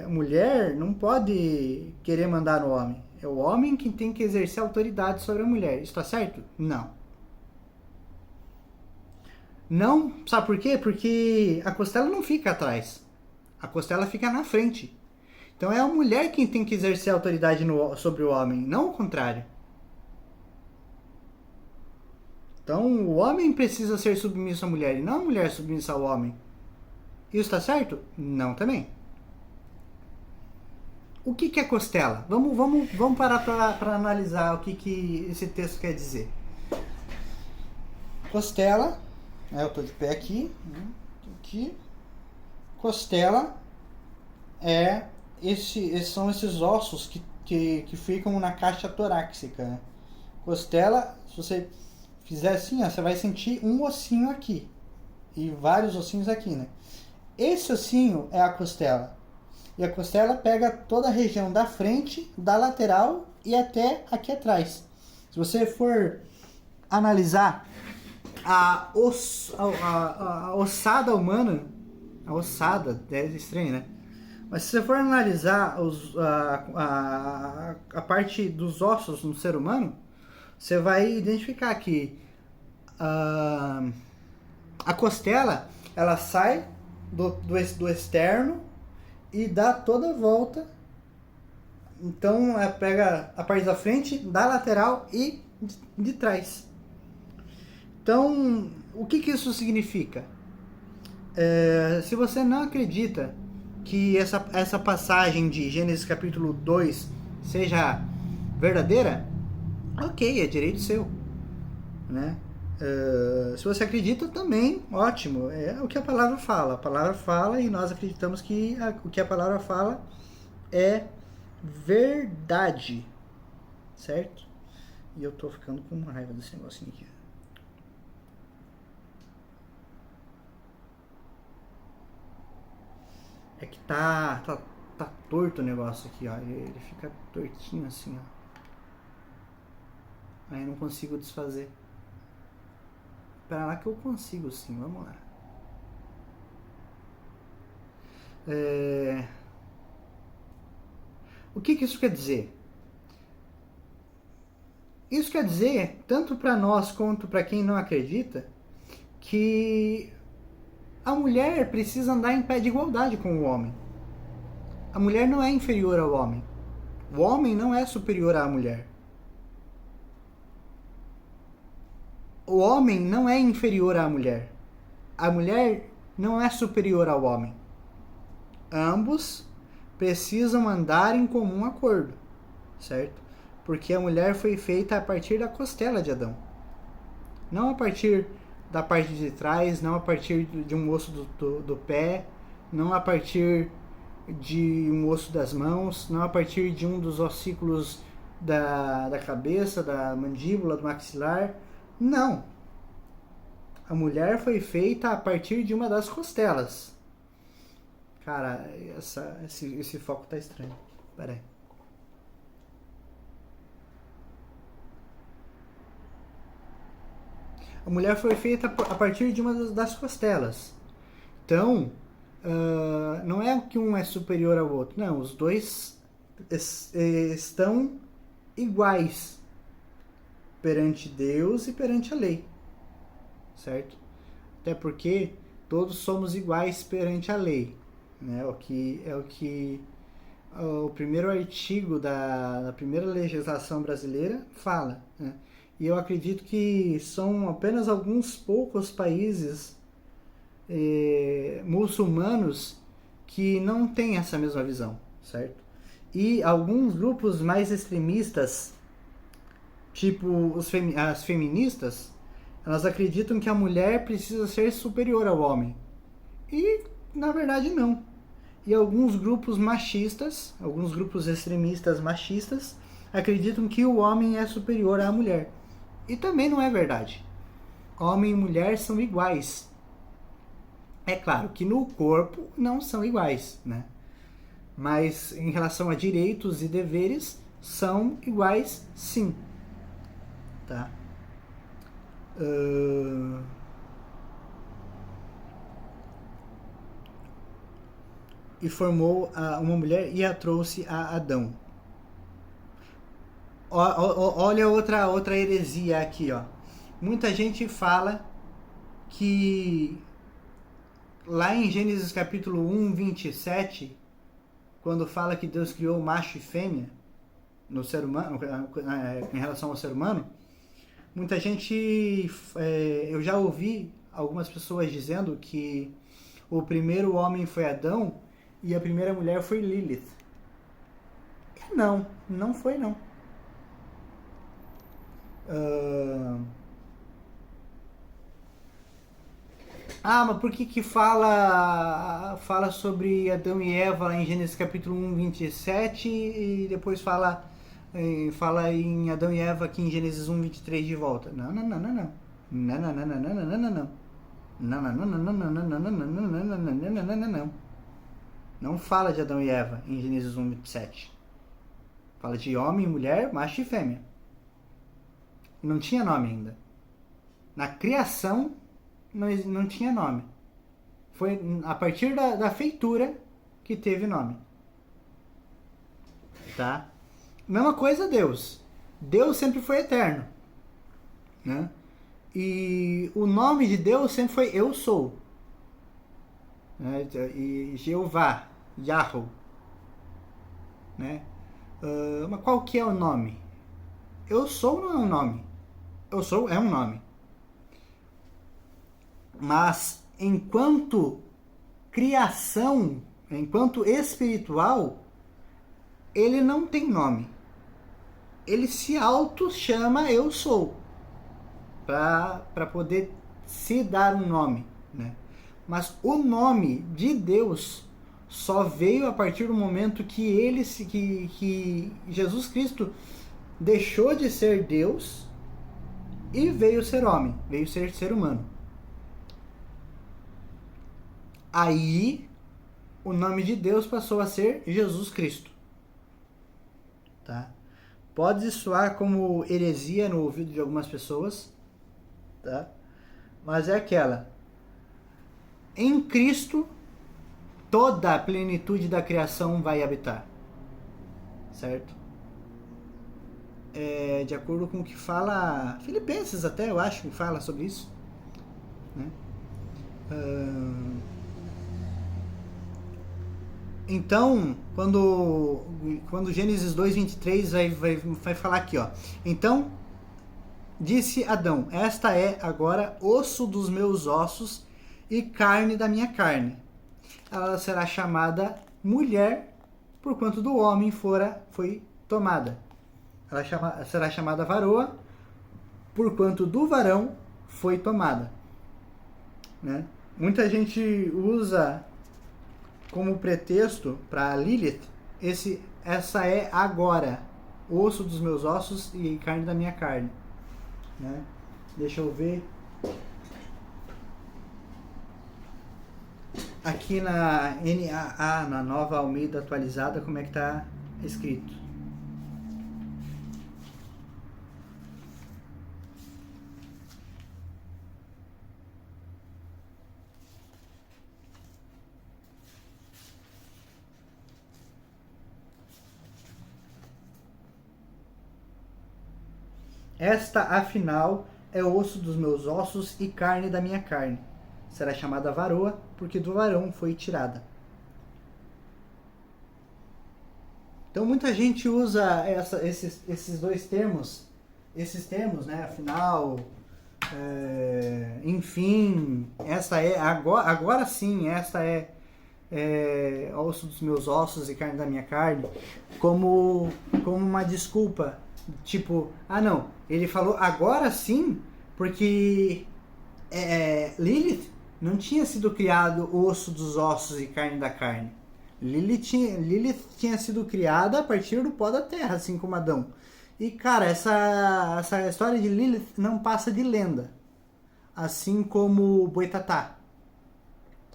a mulher não pode querer mandar no homem. É o homem que tem que exercer autoridade sobre a mulher. Isso tá certo? Não. Não, sabe por quê? Porque a costela não fica atrás. A costela fica na frente. Então é a mulher quem tem que exercer autoridade sobre o homem, não o contrário. Então o homem precisa ser submisso à mulher e não a mulher submissa ao homem. Isso está certo? Não também. O que é costela? Vamos parar para analisar o que esse texto quer dizer. Costela, eu estou de pé aqui. Costela são esses ossos que ficam na caixa torácica. Né? Costela, se você fizer assim, você vai sentir um ossinho aqui e vários ossinhos aqui, né? Esse ossinho é a costela. E a costela pega toda a região da frente, da lateral e até aqui atrás. Se você for analisar a ossada humana, a ossada, é estranho, né? Mas se você for analisar a parte dos ossos no ser humano, você vai identificar que a costela, ela sai do externo e dá toda a volta. Então ela pega a parte da frente, da lateral e de trás. Então, o que isso significa? Se você não acredita que essa passagem de Gênesis capítulo 2 seja verdadeira, ok, é direito seu, né? Se você acredita também, ótimo, é o que a palavra fala e nós acreditamos que o que a palavra fala é verdade, certo? E eu tô ficando com raiva desse negocinho aqui. É que tá torto o negócio aqui, ó. Ele fica tortinho assim, ó. Aí eu não consigo desfazer. Pra lá que eu consigo sim, vamos lá. O que isso quer dizer? Isso quer dizer, tanto para nós quanto para quem não acredita, que a mulher precisa andar em pé de igualdade com o homem. A mulher não é inferior ao homem. O homem não é superior à mulher. O homem não é inferior à mulher. A mulher não é superior ao homem. Ambos precisam andar em comum acordo, certo? Porque a mulher foi feita a partir da costela de Adão. Não a partir da parte de trás, não a partir de um osso do pé, não a partir de um osso das mãos, não a partir de um dos ossículos da cabeça, da mandíbula, do maxilar. Não. A mulher foi feita a partir de uma das costelas. Cara, esse foco tá estranho. Pera aí. A mulher foi feita a partir de uma das costelas. Então, não é que um é superior ao outro. Não, os dois estão iguais perante Deus e perante a lei. Certo? Até porque todos somos iguais perante a lei. Né? O primeiro artigo da primeira legislação brasileira fala. Né? E eu acredito que são apenas alguns poucos países muçulmanos que não têm essa mesma visão, certo? E alguns grupos mais extremistas, tipo as feministas, elas acreditam que a mulher precisa ser superior ao homem. E, na verdade, não. E alguns grupos machistas, alguns grupos extremistas machistas, acreditam que o homem é superior à mulher. E também não é verdade. Homem e mulher são iguais. É claro que no corpo não são iguais, né? Mas em relação a direitos e deveres, são iguais sim. Tá? E formou uma mulher e a trouxe a Adão. Olha outra heresia aqui, ó. Muita gente fala que lá em Gênesis capítulo 1, 27, quando fala que Deus criou macho e fêmea no ser humano, em relação ao ser humano, muita gente, eu já ouvi algumas pessoas dizendo que o primeiro homem foi Adão e a primeira mulher foi Lilith. Não foi não. Mas por que fala sobre Adão e Eva em Gênesis capítulo 1, 27 e depois fala em Adão e Eva aqui em Gênesis 1, 23 de volta? Não. Não fala de Adão e Eva em Gênesis 1, 27. Fala de homem e mulher, macho e fêmea. Não tinha nome ainda. Na criação não tinha nome. Foi a partir da feitura que teve nome. Tá? Mesma coisa Deus. Deus sempre foi eterno. Né? E o nome de Deus sempre foi Eu Sou. Né? E Jeová, Yahweh. Né? Mas qual que é o nome? Eu Sou não é um nome. Eu sou é um nome. Mas enquanto criação, enquanto espiritual, ele não tem nome. Ele se auto-chama eu sou, para poder se dar um nome, né? Mas o nome de Deus só veio a partir do momento que Jesus Cristo deixou de ser Deus e veio ser homem, veio ser humano. Aí o nome de Deus passou a ser Jesus Cristo, tá? Pode soar como heresia no ouvido de algumas pessoas, tá? Mas é aquela. Em Cristo, toda a plenitude da criação vai habitar, certo? De acordo com o que fala Filipenses, até eu acho que fala sobre isso, né? Então, quando Gênesis 2:23 vai falar aqui, ó. Então, disse Adão: esta é agora osso dos meus ossos e carne da minha carne. Ela será chamada mulher, porquanto do homem foi tomada. Ela será chamada varoa, porquanto do varão foi tomada, né? Muita gente usa como pretexto para Lilith essa é agora osso dos meus ossos e carne da minha carne, né? Deixa eu ver aqui na NAA, na Nova Almeida atualizada, como é que tá escrito. Esta, afinal, é osso dos meus ossos e carne da minha carne. Será chamada varoa, porque do varão foi tirada. Então muita gente usa esses dois termos, né? Afinal, enfim, essa é agora sim, esta é osso dos meus ossos e carne da minha carne, como uma desculpa. Tipo, não, ele falou agora sim, porque Lilith não tinha sido criado osso dos ossos e carne da carne. Lilith tinha sido criada a partir do pó da terra, assim como Adão. E, cara, essa história de Lilith não passa de lenda. Assim como Boitatá.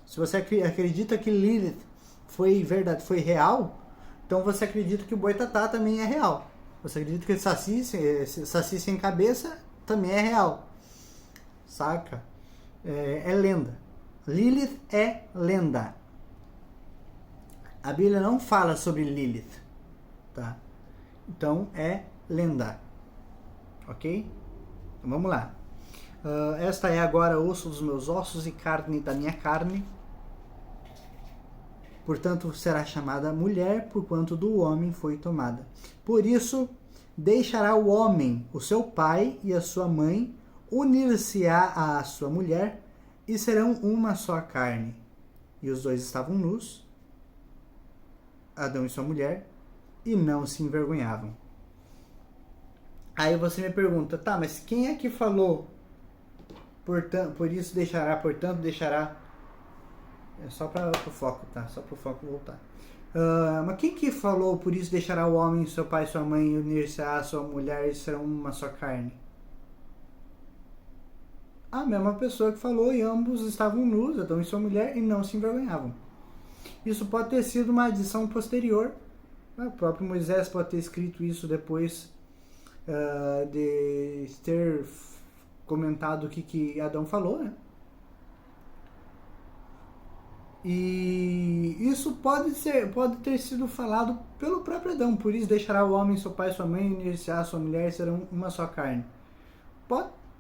Se você acredita que Lilith foi real, então você acredita que o Boitatá também é real. Você acredita que Saci sem cabeça também é real. Saca? É lenda. Lilith é lenda. A Bíblia não fala sobre Lilith, tá? Então é lenda. Ok? Então vamos lá. Esta é agora osso dos meus ossos e carne da minha carne. Portanto, será chamada mulher, porquanto do homem foi tomada. Por isso, deixará o homem o seu pai e a sua mãe, unir-se-á à sua mulher, e serão uma só carne. E os dois estavam nus, Adão e sua mulher, e não se envergonhavam. Aí você me pergunta, tá, mas quem é que falou? Por isso portanto deixará. É só para o foco, tá? Só para o foco voltar. Mas quem que falou, por isso deixará o homem, seu pai e sua mãe, unir-se à sua mulher e serão uma só carne? A mesma pessoa que falou, e ambos estavam nus, Adão e sua mulher, e não se envergonhavam. Isso pode ter sido uma adição posterior. O próprio Moisés pode ter escrito isso depois de ter comentado o que Adão falou, né? E isso pode ter sido falado pelo próprio Adão. Por isso deixará o homem, seu pai e sua mãe, unir-se à sua mulher, e serão uma só carne.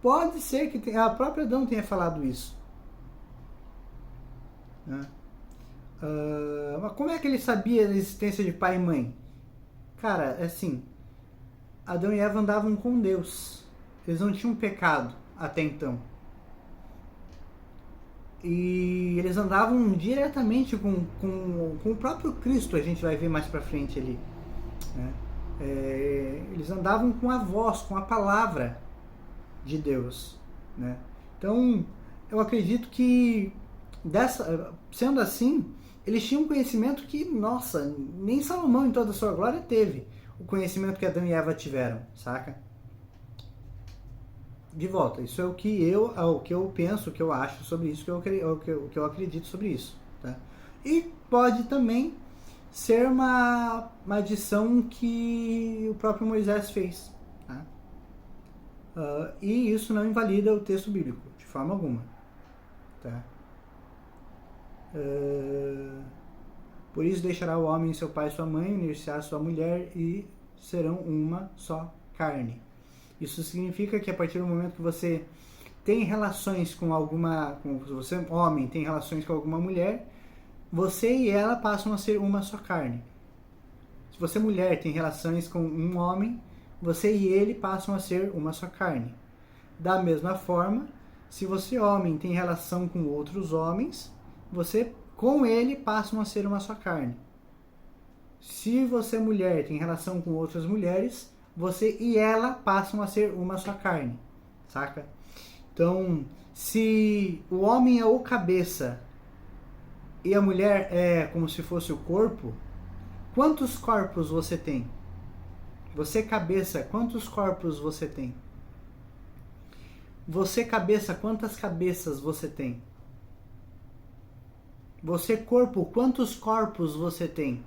Pode ser que a própria Adão tenha falado isso, né? Mas como é que ele sabia da existência de pai e mãe? Cara, assim, Adão e Eva andavam com Deus. Eles não tinham pecado até então. E eles andavam diretamente com o próprio Cristo, a gente vai ver mais pra frente ali. Né? Eles andavam com a voz, com a palavra de Deus. Né? Então, eu acredito que, sendo assim, eles tinham um conhecimento que, nossa, nem Salomão em toda a sua glória teve o conhecimento que Adão e Eva tiveram, saca? De volta, isso é o que eu penso, o que eu acho sobre isso, o que eu acredito sobre isso. Tá? E pode também ser uma adição que o próprio Moisés fez. Tá? E isso não invalida o texto bíblico, de forma alguma. Tá? Por isso deixará o homem seu pai e sua mãe, unir-se-á sua mulher e serão uma só carne. Isso significa que a partir do momento que você tem relações com você, homem, tem relações com alguma mulher, você e ela passam a ser uma só carne. Se você, mulher, tem relações com um homem, você e ele passam a ser uma só carne. Da mesma forma, se você, homem, tem relação com outros homens, você com ele passam a ser uma só carne. Se você, mulher, tem relação com outras mulheres, você e ela passam a ser uma só carne, saca? Então, se o homem é o cabeça e a mulher é como se fosse o corpo, quantos corpos você tem? Você, cabeça, quantos corpos você tem? Você, cabeça, quantas cabeças você tem? Você, corpo, quantos corpos você tem?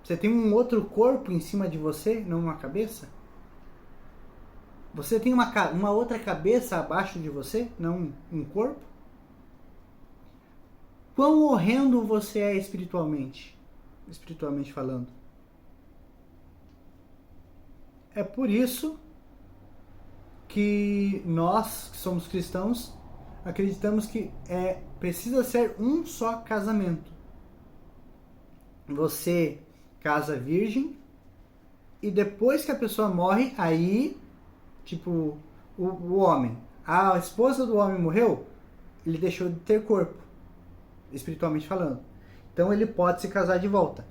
Você tem um outro corpo em cima de você, não uma cabeça? Você tem uma outra cabeça abaixo de você, não um corpo? Quão horrendo você é espiritualmente falando. É por isso que nós, que somos cristãos, acreditamos que precisa ser um só casamento. Você casa virgem e depois que a pessoa morre, aí, tipo, o homem, a esposa do homem morreu, ele deixou de ter corpo, espiritualmente falando. Então ele pode se casar de volta.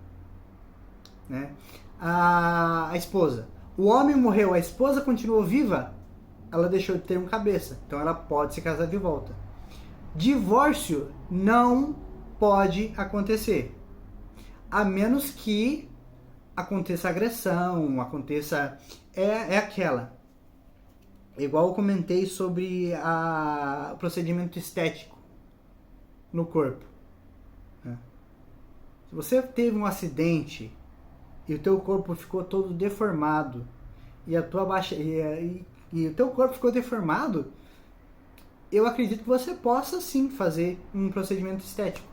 Né? A esposa. O homem morreu, a esposa continuou viva, ela deixou de ter um cabeça. Então ela pode se casar de volta. Divórcio não pode acontecer. A menos que aconteça agressão, aconteça... É aquela. Igual eu comentei sobre o procedimento estético no corpo. Né? Se você teve um acidente e o teu corpo ficou todo deformado e e o teu corpo ficou deformado, eu acredito que você possa sim fazer um procedimento estético.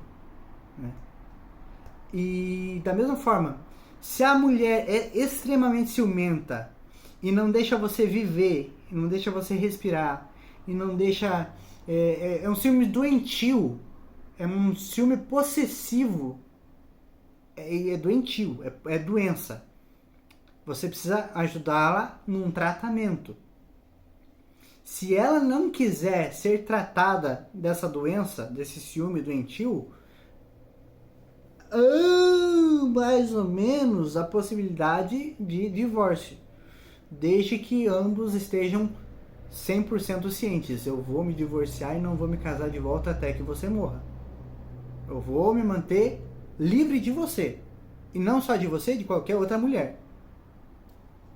Né? E da mesma forma, se a mulher é extremamente ciumenta e não deixa você viver, não deixa você respirar, e não deixa... É um ciúme doentio, é um ciúme possessivo, é doentio, é doença. Você precisa ajudá-la num tratamento. Se ela não quiser ser tratada dessa doença, desse ciúme doentio, mais ou menos a possibilidade de divórcio, desde que ambos estejam 100% cientes. Eu vou me divorciar e não vou me casar de volta até que você morra. Eu vou me manter livre de você, e não só de você, de qualquer outra mulher.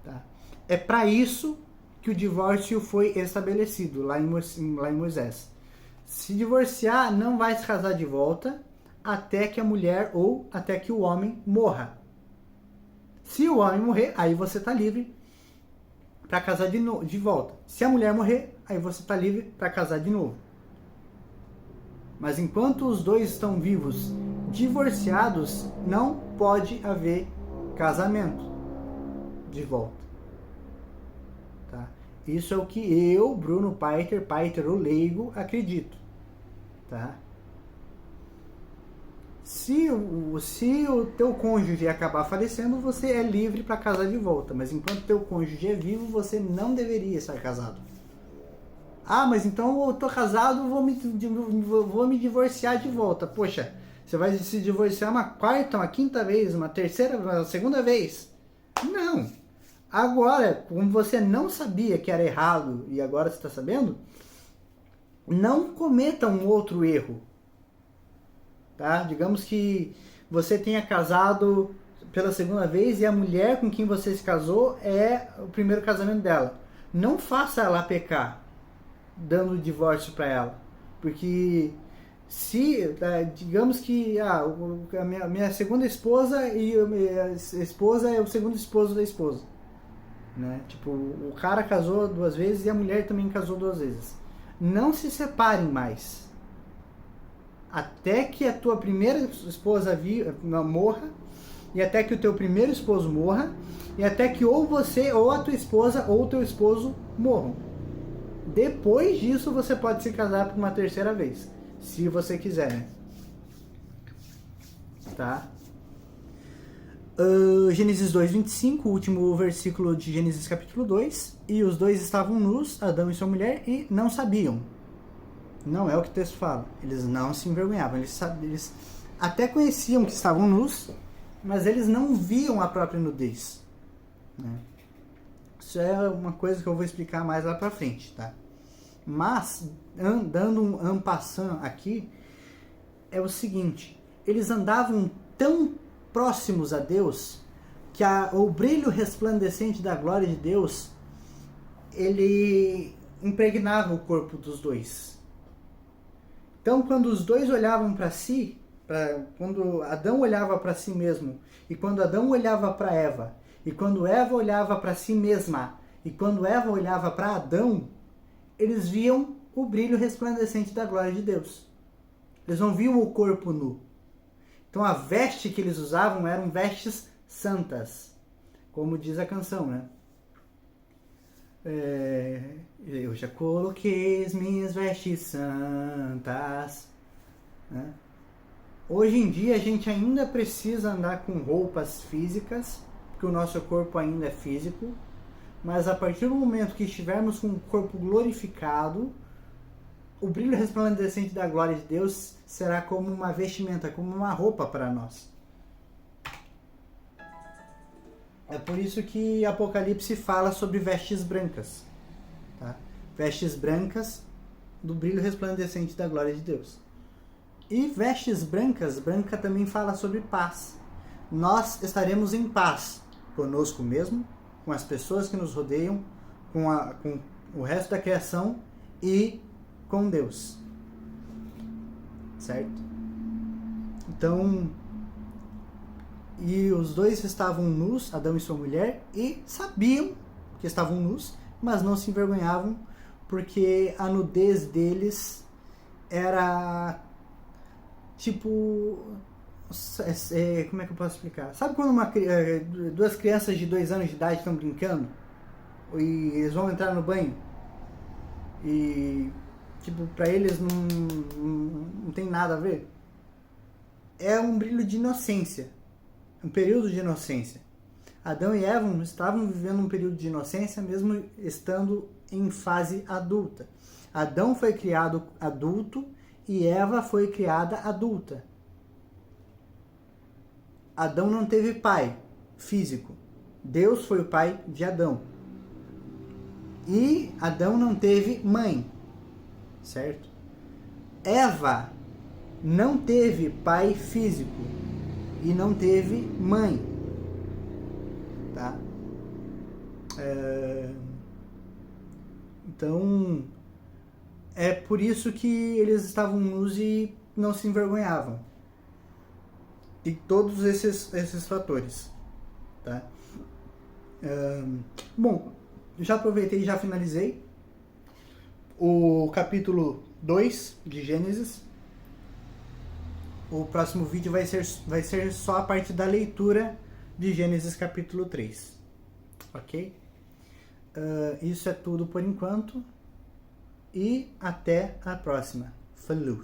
Tá? É para isso que o divórcio foi estabelecido lá em Moisés. Se divorciar, não vai se casar de volta até que a mulher ou até que o homem morra. Se o homem morrer, aí você está livre para casar de volta. Se a mulher morrer, aí você está livre para casar de novo. Mas enquanto os dois estão vivos, divorciados, não pode haver casamento de volta. Tá? Isso é o que eu, Bruno Paiter, o leigo, acredito. Tá? Se o teu cônjuge acabar falecendo, você é livre para casar de volta. Mas enquanto teu cônjuge é vivo, você não deveria estar casado. Ah, mas então eu tô casado, vou me divorciar de volta. Poxa, você vai se divorciar uma quarta, uma quinta vez, uma terceira, uma segunda vez? Não. Agora, como você não sabia que era errado e agora você está sabendo, não cometa um outro erro. Tá? Digamos que você tenha casado pela segunda vez e a mulher com quem você se casou é o primeiro casamento dela. Não faça ela pecar dando o divórcio para ela. Porque se, digamos que a minha segunda esposa e a minha esposa é o segundo esposo da esposa. Né? Tipo, o cara casou 2 vezes e a mulher também casou 2 vezes. Não se separem mais. Até que a tua primeira esposa morra, e até que o teu primeiro esposo morra, e até que ou você, ou a tua esposa, ou o teu esposo morram. Depois disso, você pode se casar por uma terceira vez, se você quiser, né? Tá? Gênesis 2:25, o último versículo de Gênesis capítulo 2. E os dois estavam nus, Adão e sua mulher, e não sabiam. Não é o que o texto fala. Eles não se envergonhavam. Eles até conheciam que estavam nus, mas eles não viam a própria nudez. Né? Isso é uma coisa que eu vou explicar mais lá pra frente, tá? Mas, dando um en passant aqui, é o seguinte. Eles andavam tão próximos a Deus que o brilho resplandecente da glória de Deus, ele impregnava o corpo dos dois. Então, quando os dois olhavam para si, quando Adão olhava para si mesmo, e quando Adão olhava para Eva, e quando Eva olhava para si mesma, e quando Eva olhava para Adão, eles viam o brilho resplandecente da glória de Deus. Eles não viam o corpo nu. Então, a veste que eles usavam eram vestes santas, como diz a canção, né? Eu já coloquei as minhas vestes santas. Né? Hoje em dia a gente ainda precisa andar com roupas físicas, porque o nosso corpo ainda é físico, mas a partir do momento que estivermos com o corpo glorificado, o brilho resplandecente da glória de Deus será como uma vestimenta, como uma roupa para nós. É por isso que Apocalipse fala sobre vestes brancas. Tá? Vestes brancas do brilho resplandecente da glória de Deus. E vestes brancas, branca também fala sobre paz. Nós estaremos em paz conosco mesmo, com as pessoas que nos rodeiam, com o resto da criação e com Deus. Certo? Então, e os dois estavam nus, Adão e sua mulher, e sabiam que estavam nus, mas não se envergonhavam, porque a nudez deles era tipo... como é que eu posso explicar? Sabe quando 2 crianças de 2 anos de idade estão brincando? E eles vão entrar no banho? E, tipo, pra eles não tem nada a ver? É um brilho de inocência. Um período de inocência. Adão e Eva estavam vivendo um período de inocência mesmo estando em fase adulta. Adão foi criado adulto e Eva foi criada adulta. Adão não teve pai físico. Deus foi o pai de Adão. E Adão não teve mãe. Certo? Eva não teve pai físico. E não teve mãe. Tá? Então, é por isso que eles estavam nus e não se envergonhavam. E todos esses fatores. Tá? Bom, já aproveitei e já finalizei o capítulo 2 de Gênesis. O próximo vídeo vai ser só a parte da leitura de Gênesis capítulo 3. Ok? Isso é tudo por enquanto. E até a próxima. Falou!